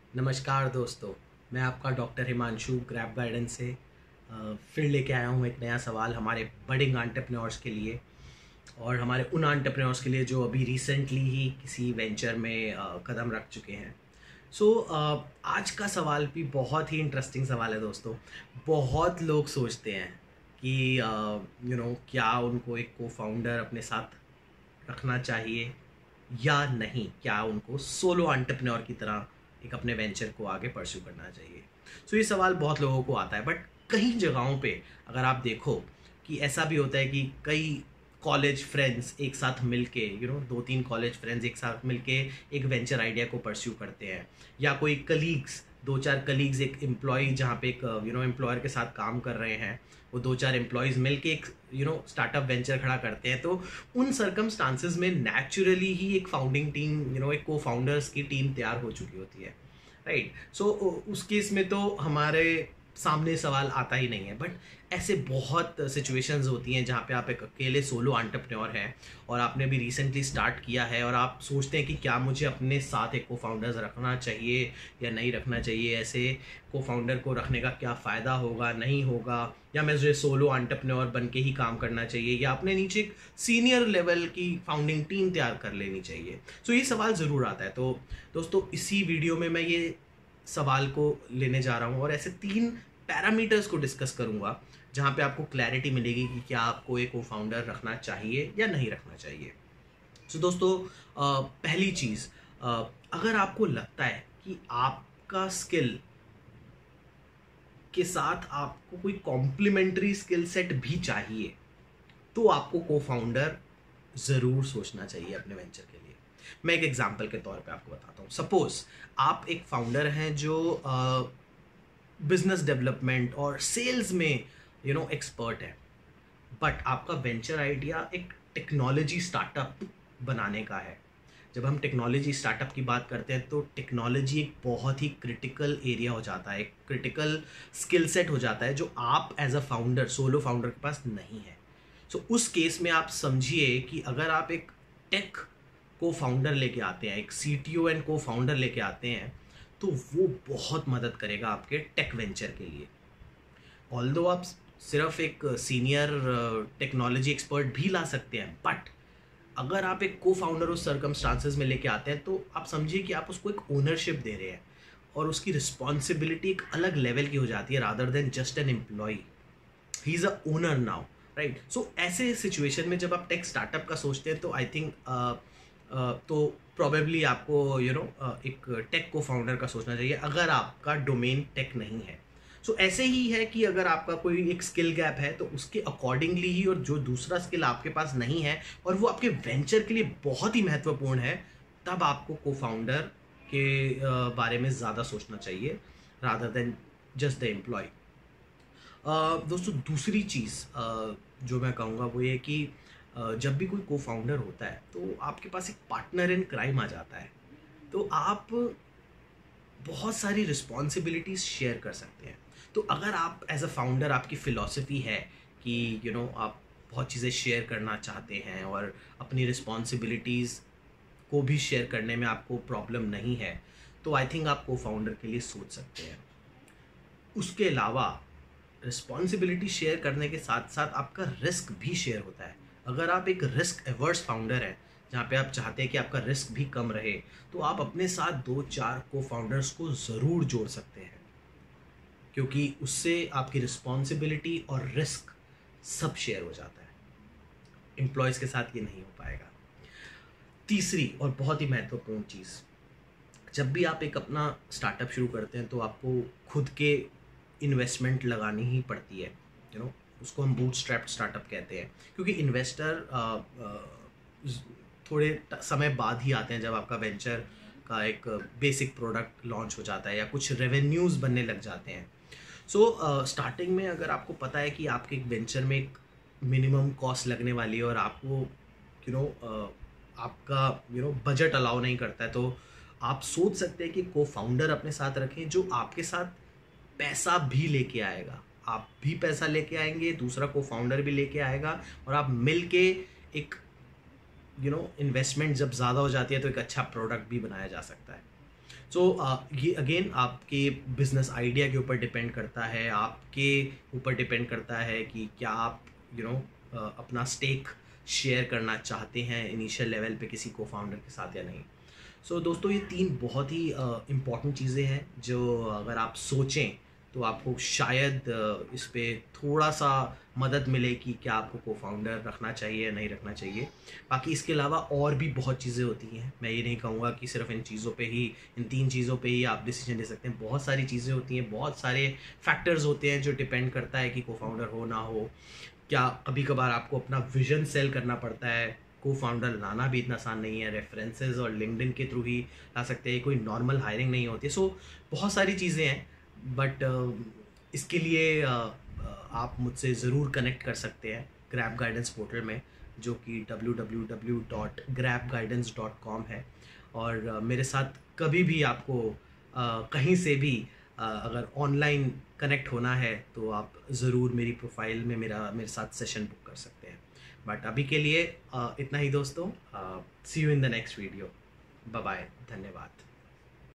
नमस्कार दोस्तों, मैं आपका डॉक्टर हिमांशु ग्रैब गाइडेंस से फिर लेके आया हूँ एक नया सवाल हमारे बडिंग एंटरप्रेन्योर्स के लिए और हमारे उन एंटरप्रेन्योर्स के लिए जो अभी रिसेंटली ही किसी वेंचर में कदम रख चुके हैं। आज का सवाल भी बहुत ही इंटरेस्टिंग सवाल है दोस्तों। बहुत लोग सोचते हैं कि क्या उनको एक को फाउंडर अपने साथ रखना चाहिए या नहीं, क्या उनको सोलो एंटरप्रेन्योर की तरह एक अपने वेंचर को आगे परस्यू करना चाहिए। ये सवाल बहुत लोगों को आता है, बट कई जगहों पे अगर आप देखो कि ऐसा भी होता है कि कई कॉलेज फ्रेंड्स एक साथ मिलके दो तीन कॉलेज फ्रेंड्स एक साथ मिलके एक वेंचर आइडिया को परस्यू करते हैं, या कोई कलीग्स, दो चार कलीग्स, एक एम्प्लॉय जहाँ पे एक एम्प्लॉयर के साथ काम कर रहे हैं, वो दो चार एम्प्लॉयज़ मिलके एक स्टार्टअप वेंचर खड़ा करते हैं। तो उन सर्कमस्टांसेस में नेचुरली ही एक फाउंडिंग टीम, एक को फाउंडर्स की टीम तैयार हो चुकी होती है, राइट। उस केस में तो हमारे सामने सवाल आता ही नहीं है। बट ऐसे बहुत सिचुएशंस होती हैं जहाँ पे आप एक अकेले सोलो एंटरप्रेन्योर हैं और आपने भी रिसेंटली स्टार्ट किया है और आप सोचते हैं कि क्या मुझे अपने साथ एक को फाउंडर्स रखना चाहिए या नहीं रखना चाहिए, ऐसे को फाउंडर को रखने का क्या फ़ायदा होगा, नहीं होगा, या मुझे सोलो एंटरप्रेन्योर बन के ही काम करना चाहिए, या अपने नीचे एक सीनियर लेवल की फाउंडिंग टीम तैयार कर लेनी चाहिए। ये सवाल ज़रूर आता है। तो दोस्तों, इसी वीडियो में मैं ये सवाल को लेने जा रहा हूँ और ऐसे 3 पैरामीटर्स को डिस्कस करूँगा जहाँ पे आपको क्लैरिटी मिलेगी कि क्या आपको एक को फाउंडर रखना चाहिए या नहीं रखना चाहिए। दोस्तों, पहली चीज़, अगर आपको लगता है कि आपका स्किल के साथ आपको कोई कॉम्प्लीमेंट्री स्किल सेट भी चाहिए, तो आपको को फाउंडर ज़रूर सोचना चाहिए अपने वेंचर के लिए। मैं एक एग्जांपल के तौर पे आपको बताता हूँ। सपोज आप एक फाउंडर हैं जो बिजनेस डेवलपमेंट और सेल्स में एक्सपर्ट है, बट आपका वेंचर आइडिया एक टेक्नोलॉजी स्टार्टअप बनाने का है। जब हम टेक्नोलॉजी स्टार्टअप की बात करते हैं तो टेक्नोलॉजी एक बहुत ही क्रिटिकल एरिया हो जाता है, एक क्रिटिकल स्किल सेट हो जाता है जो आप as a founder, solo founder के पास नहीं है। उस केस में आप समझिए कि अगर आप एक टेक को फाउंडर लेके आते हैं, एक सीटीओ एंड को फाउंडर लेके आते हैं, तो वो बहुत मदद करेगा आपके टेक वेंचर के लिए। ऑल्दो आप सिर्फ एक सीनियर टेक्नोलॉजी एक्सपर्ट भी ला सकते हैं, बट अगर आप एक को फाउंडर उस सर्कमस्टांसेस में लेके आते हैं तो आप समझिए कि आप उसको एक ओनरशिप दे रहे हैं और उसकी रिस्पॉन्सिबिलिटी एक अलग लेवल की हो जाती है, rather than just an employee. He is a owner now, right. ऐसे सिचुएशन में जब आप टेक स्टार्टअप का सोचते हैं तो आई थिंक तो प्रॉबेबली आपको एक टेक को फाउंडर का सोचना चाहिए अगर आपका डोमेन टेक नहीं है। ऐसे ही है कि अगर आपका कोई एक स्किल गैप है तो उसके अकॉर्डिंगली ही, और जो दूसरा स्किल आपके पास नहीं है और वो आपके वेंचर के लिए बहुत ही महत्वपूर्ण है, तब आपको को फाउंडर के बारे में ज़्यादा सोचना चाहिए rather than just the employee. दोस्तों, दूसरी चीज़ जो मैं कहूँगा वो ये कि जब भी कोई को फाउंडर होता है तो आपके पास एक पार्टनर इन क्राइम आ जाता है, तो आप बहुत सारी रिस्पॉन्सिबिलिटीज़ शेयर कर सकते हैं। तो अगर आप एज अ फाउंडर, आपकी फ़िलॉसफी है कि आप बहुत चीज़ें शेयर करना चाहते हैं और अपनी रिस्पॉन्सिबिलिटीज़ को भी शेयर करने में आपको प्रॉब्लम नहीं है, तो आई थिंक आप को फाउंडर के लिए सोच सकते हैं। उसके अलावा रिस्पॉन्सिबिलिटी शेयर करने के साथ साथ आपका रिस्क भी शेयर होता है। अगर आप एक रिस्क एवर्स फाउंडर हैं जहाँ पे आप चाहते हैं कि आपका रिस्क भी कम रहे, तो आप अपने साथ 2-4 को फाउंडर्स को ज़रूर जोड़ सकते हैं, क्योंकि उससे आपकी रिस्पॉन्सिबिलिटी और रिस्क सब शेयर हो जाता है। एम्प्लॉयज़ के साथ ये नहीं हो पाएगा। तीसरी और बहुत ही महत्वपूर्ण चीज़, जब भी आप एक अपना स्टार्टअप शुरू करते हैं तो आपको खुद के इन्वेस्टमेंट लगानी ही पड़ती है। उसको हम बूटस्ट्रैप्ड स्टार्टअप कहते हैं, क्योंकि इन्वेस्टर थोड़े समय बाद ही आते हैं जब आपका वेंचर का एक बेसिक प्रोडक्ट लॉन्च हो जाता है या कुछ रेवेन्यूज़ बनने लग जाते हैं। स्टार्टिंग में अगर आपको पता है कि आपके एक वेंचर में एक मिनिमम कॉस्ट लगने वाली है और आपको आपका बजट अलाउ नहीं करता है, तो आप सोच सकते हैं कि को फाउंडर अपने साथ रखें जो आपके साथ पैसा भी लेके आएगा। आप भी पैसा लेके आएंगे, दूसरा को फाउंडर भी लेके आएगा, और आप मिल के एक इन्वेस्टमेंट जब ज़्यादा हो जाती है तो एक अच्छा प्रोडक्ट भी बनाया जा सकता है। सो ये अगेन आपके बिजनेस आइडिया के ऊपर डिपेंड करता है, आपके ऊपर डिपेंड करता है कि क्या आप अपना स्टेक शेयर करना चाहते हैं इनिशियल लेवल पे किसी को फाउंडर के साथ या नहीं। सो दोस्तों, ये 3 बहुत ही इम्पॉर्टेंट चीज़ें हैं जो अगर आप सोचें तो आपको शायद इस पे थोड़ा सा मदद मिले कि क्या आपको को फाउंडर रखना चाहिए या नहीं रखना चाहिए। बाकी इसके अलावा और भी बहुत चीज़ें होती हैं, मैं ये नहीं कहूँगा कि सिर्फ इन चीज़ों पे ही, इन 3 चीज़ों पे ही आप डिसीजन ले सकते हैं। बहुत सारी चीज़ें होती हैं, बहुत सारे फैक्टर्स होते हैं जो डिपेंड करता है कि को फाउंडर हो ना हो। क्या कभी कभार आपको अपना विजन सेल करना पड़ता है, को फाउंडर लाना भी इतना आसान नहीं है, रेफरेंसेस और लिंक्डइन के थ्रू ही ला सकते हैं, कोई नॉर्मल हायरिंग नहीं होती। सो बहुत सारी चीज़ें हैं, बट इसके लिए आप मुझसे ज़रूर कनेक्ट कर सकते हैं ग्रैब गाइडेंस पोर्टल में, जो कि www.grabguidance.com है। और मेरे साथ कभी भी आपको कहीं से भी अगर ऑनलाइन कनेक्ट होना है तो आप ज़रूर मेरी प्रोफाइल में मेरे साथ सेशन बुक कर सकते हैं। बट अभी के लिए इतना ही दोस्तों। See you in the next video. Bye bye, धन्यवाद।